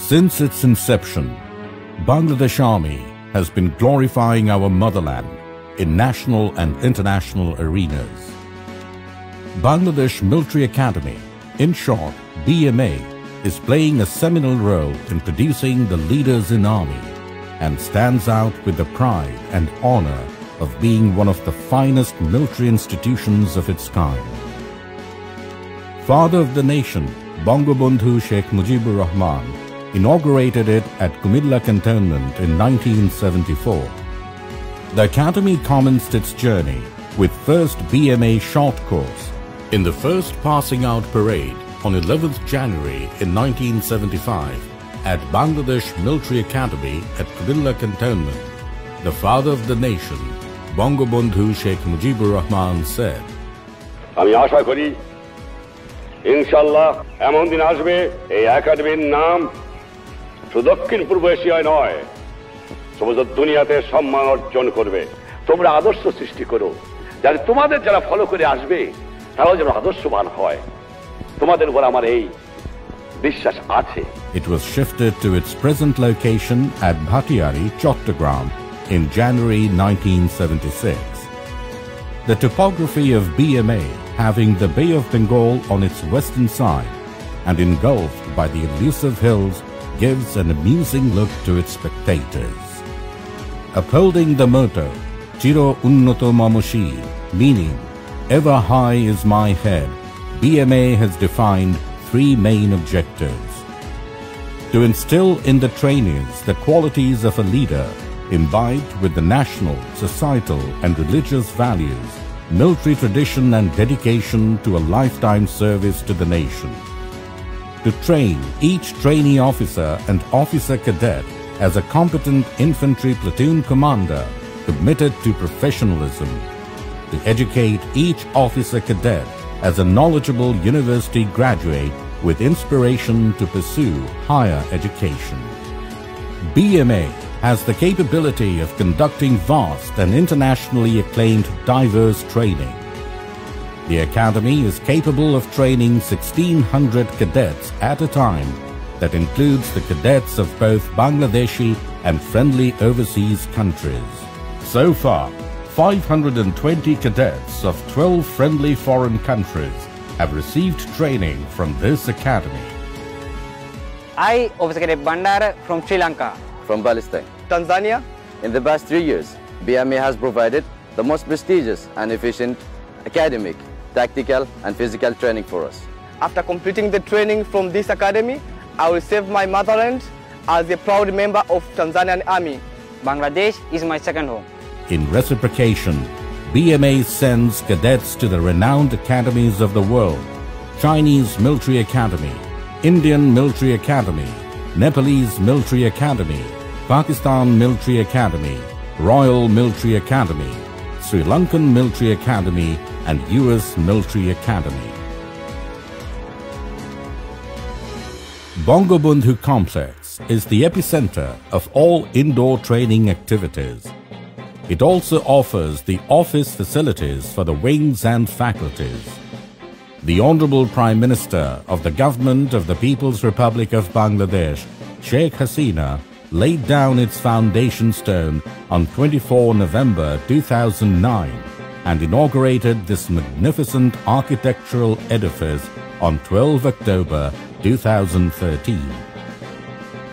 Since its inception, Bangladesh Army has been glorifying our motherland in national and international arenas. Bangladesh Military Academy, in short BMA, is playing a seminal role in producing the leaders in army and stands out with the pride and honor of being one of the finest military institutions of its kind. Father of the nation, Bangabandhu Sheikh Mujibur Rahman, inaugurated it at Kumilla Cantonment in 1974. The academy commenced its journey with first BMA short course in the first passing out parade on 11th January in 1975 at Bangladesh Military Academy at Kumilla Cantonment. The father of the nation, Bangabandhu Sheikh Mujibur Rahman, said, আমি আশা করি ইনশাআল্লাহ এমন দিন আসবে এই একাডেমির নাম শুধু দক্ষিণ পূর্ব এশিয়ায় নয় সমগ্র দুনিয়াতে সম্মান অর্জন করবে। তোমরা আদর্শ সৃষ্টি করো যাতে তোমাদের যারা ফলো করে আসবে তারাও যেন আদর্শবান হয়। তোমাদের উপর আমার এই বিশ্বাস আছে। It was shifted to its present location at Bhattiari, Chattogram in January 1976. The topography of BMA, having the Bay of Bengal on its western side and engulfed by the elusive hills, gives an amusing look to its spectators. Upholding the motto, Chiro Unnoto Mamoshi, meaning, ever high is my head, BMA has defined three main objectives. To instill in the trainees the qualities of a leader imbibed with the national, societal and religious values, military tradition and dedication to a lifetime service to the nation. To train each trainee officer and officer cadet as a competent infantry platoon commander committed to professionalism. To educate each officer cadet as a knowledgeable university graduate with inspiration to pursue higher education. BMA has the capability of conducting vast and internationally acclaimed diverse training. The Academy is capable of training 1,600 cadets at a time that includes the cadets of both Bangladeshi and friendly overseas countries. So far, 520 cadets of 12 friendly foreign countries have received training from this academy. I, Officer Cadet Bandara from Sri Lanka. From Palestine. Tanzania. In the past 3 years, BMA has provided the most prestigious and efficient academic, tactical and physical training for us. After completing the training from this academy, I will serve my motherland as a proud member of Tanzanian Army. Bangladesh is my second home. In reciprocation, BMA sends cadets to the renowned academies of the world: Chinese Military Academy, Indian Military Academy, Nepalese Military Academy, Pakistan Military Academy, Royal Military Academy, Sri Lankan Military Academy and US Military Academy. Bangabandhu Complex is the epicenter of all indoor training activities. It also offers the office facilities for the wings and faculties. The Honorable Prime Minister of the Government of the People's Republic of Bangladesh, Sheikh Hasina, laid down its foundation stone on 24 November 2009 and inaugurated this magnificent architectural edifice on 12 October 2013.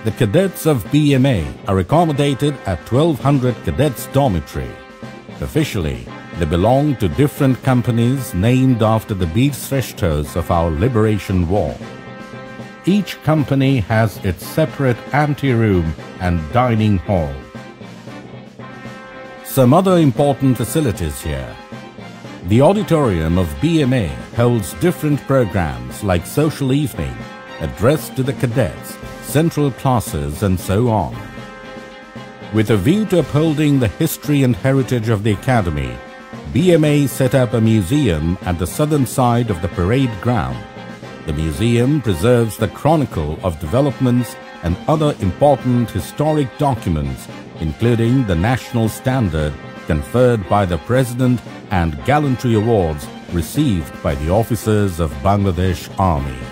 The cadets of BMA are accommodated at 1200 Cadets Dormitory. Officially, they belong to different companies named after the Veer-Shreshthas of our liberation war. Each company has its separate ante-room and dining hall. Some other important facilities here. The auditorium of BMA holds different programs like social evening, addressed to the cadets, central classes and so on. With a view to upholding the history and heritage of the Academy, BMA set up a museum at the southern side of the parade ground. The museum preserves the chronicle of developments and other important historic documents, including the national standard conferred by the President and gallantry awards received by the officers of Bangladesh Army.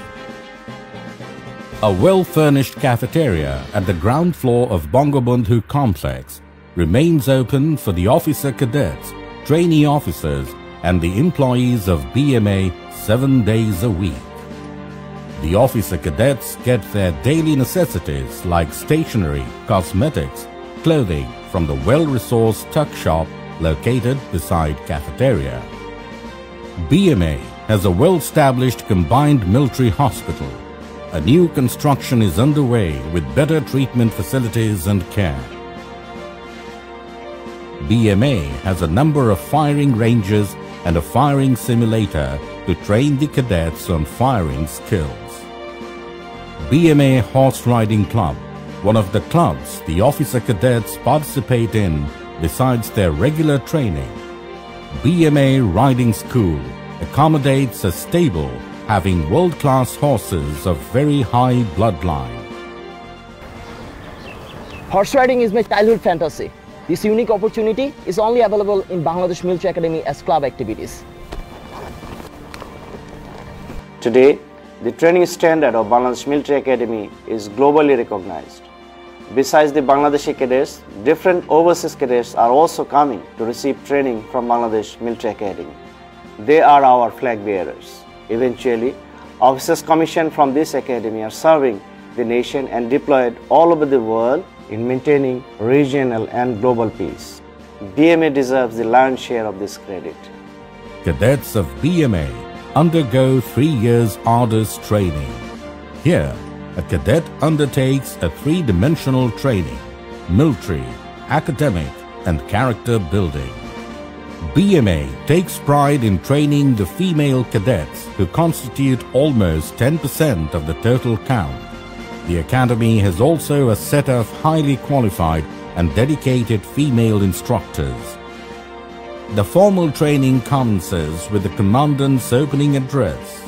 A well-furnished cafeteria at the ground floor of Bangabandhu complex remains open for the officer cadets, trainee officers and the employees of BMA 7 days a week. The officer cadets get their daily necessities like stationery, cosmetics, clothing from the well-resourced tuck shop located beside cafeteria. BMA has a well-established combined military hospital. A new construction is underway with better treatment facilities and care. BMA has a number of firing ranges and a firing simulator to train the cadets on firing skills. BMA Horse Riding Club, one of the clubs the officer cadets participate in besides their regular training. BMA Riding School accommodates a stable having world-class horses of very high bloodline. Horse riding is my childhood fantasy. This unique opportunity is only available in Bangladesh Military Academy as club activities. Today, the training standard of Bangladesh Military Academy is globally recognized. Besides the Bangladeshi cadets, different overseas cadets are also coming to receive training from Bangladesh Military Academy. They are our flag bearers. Eventually, officers commissioned from this academy are serving the nation and deployed all over the world in maintaining regional and global peace. BMA deserves the lion's share of this credit. Cadets of BMA undergo 3 years arduous training. Here, a cadet undertakes a three-dimensional training: military, academic, and character building. BMA takes pride in training the female cadets who constitute almost 10% of the total count. The Academy has also a set of highly qualified and dedicated female instructors. The formal training commences with the Commandant's opening address.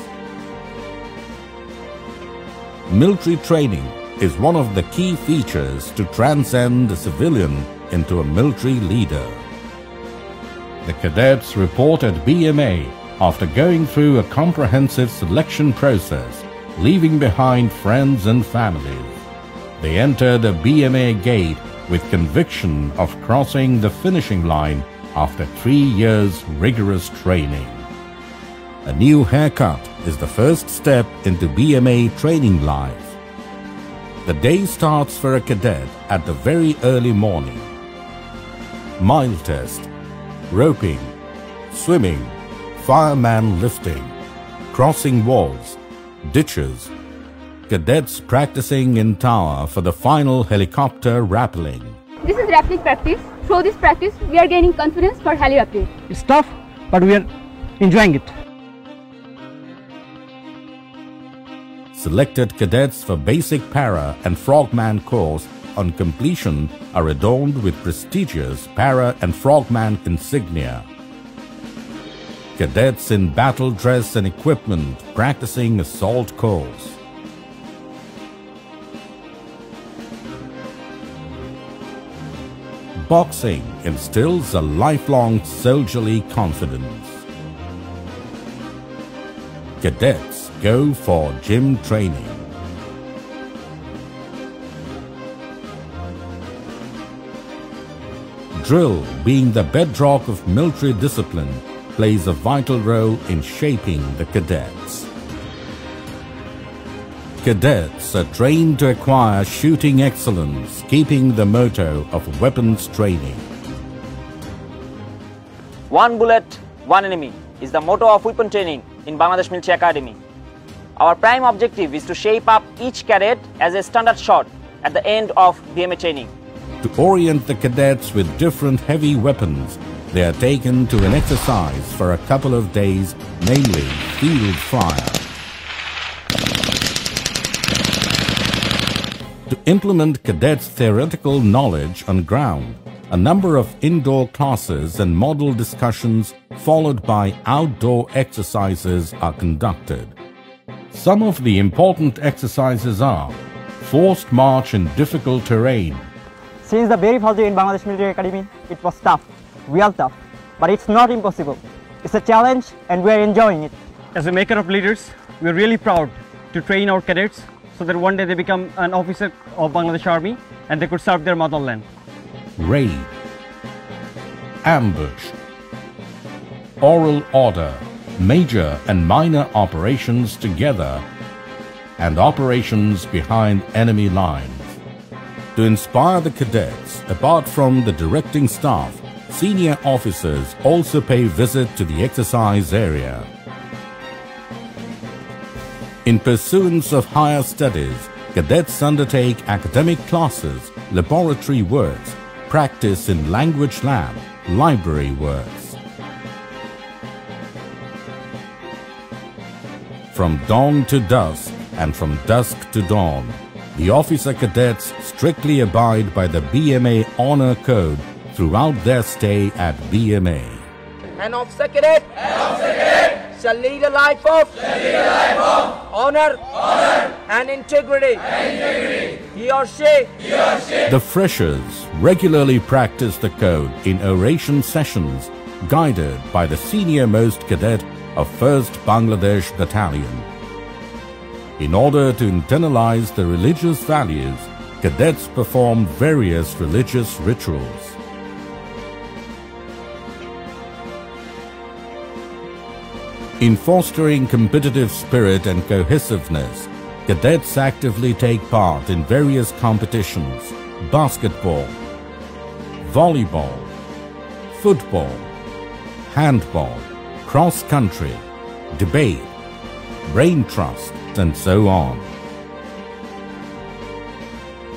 Military training is one of the key features to transcend a civilian into a military leader. The cadets report at BMA after going through a comprehensive selection process, leaving behind friends and families. They enter the BMA gate with conviction of crossing the finishing line after 3 years rigorous training. A new haircut is the first step into BMA training life. The day starts for a cadet at the very early morning. Mile test, roping, swimming, fireman lifting, crossing walls, ditches, cadets practicing in tower for the final helicopter rappelling. This is rappelling practice. Through this practice, we are gaining confidence for heli rappelling. It's tough, but we are enjoying it. Selected cadets for basic para and frogman course on completion are adorned with prestigious para and frogman insignia. Cadets in battle dress and equipment practicing assault course. Boxing instills a lifelong soldierly confidence. Cadets go for gym training. Drill, being the bedrock of military discipline, plays a vital role in shaping the cadets. Cadets are trained to acquire shooting excellence, keeping the motto of weapons training. One bullet, one enemy is the motto of weapon training in Bangladesh Military Academy. Our prime objective is to shape up each cadet as a standard shot at the end of BMA training. To orient the cadets with different heavy weapons, they are taken to an exercise for a couple of days, namely field fire. To implement cadets' theoretical knowledge on ground, a number of indoor classes and model discussions followed by outdoor exercises are conducted. Some of the important exercises are forced march in difficult terrain. Since the very first day in Bangladesh Military Academy, it was tough, real tough, but it's not impossible. It's a challenge and we are enjoying it. As a maker of leaders, we are really proud to train our cadets so that one day they become an officer of Bangladesh Army and they could serve their motherland. Raid, ambush, oral order, major and minor operations together, and operations behind enemy lines. To inspire the cadets, apart from the directing staff, senior officers also pay visit to the exercise area. In pursuance of higher studies, cadets undertake academic classes, laboratory works, practice in language lab, library works. From dawn to dusk and from dusk to dawn, the officer cadets strictly abide by the BMA Honor Code throughout their stay at BMA. An officer cadet shall lead a life of honor and integrity. He or she. The freshers regularly practice the code in oration sessions guided by the senior-most cadet of 1st Bangladesh Battalion. In order to internalize the religious values, cadets perform various religious rituals. In fostering competitive spirit and cohesiveness, cadets actively take part in various competitions: basketball, volleyball, football, handball, cross-country, debate, brain trust, and so on.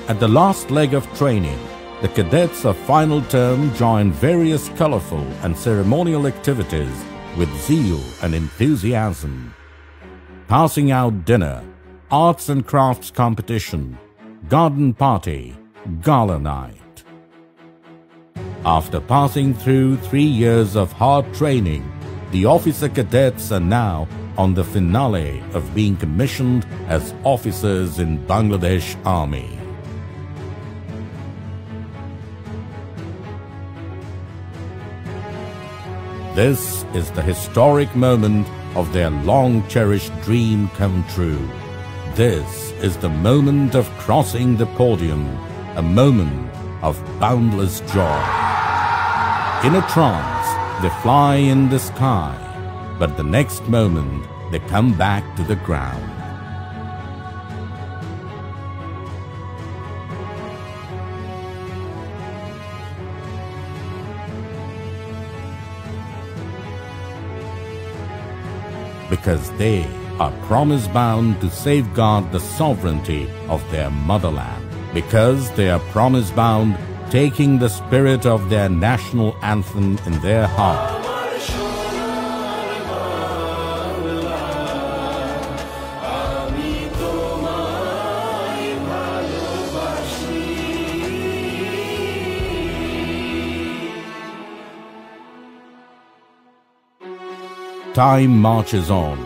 At the last leg of training, the cadets of final term join various colorful and ceremonial activities with zeal and enthusiasm. Passing out dinner, arts and crafts competition, garden party, gala night. After passing through 3 years of hard training, the officer cadets are now on the finale of being commissioned as officers in Bangladesh Army. This is the historic moment of their long-cherished dream come true. This is the moment of crossing the podium, a moment of boundless joy. In a trance, they fly in the sky, but the next moment they come back to the ground. Because they are promise-bound to safeguard the sovereignty of their motherland. Because they are promise-bound, taking the spirit of their national anthem in their heart. Time marches on.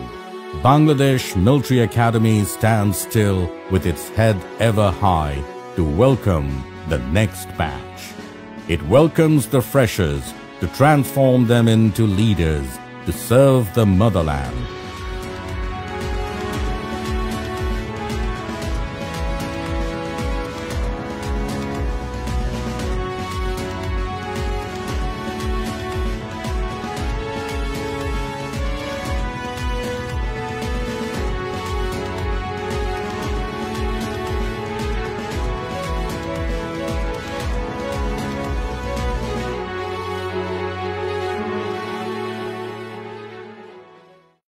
Bangladesh Military Academy stands still with its head ever high to welcome the next batch. It welcomes the freshers to transform them into leaders to serve the motherland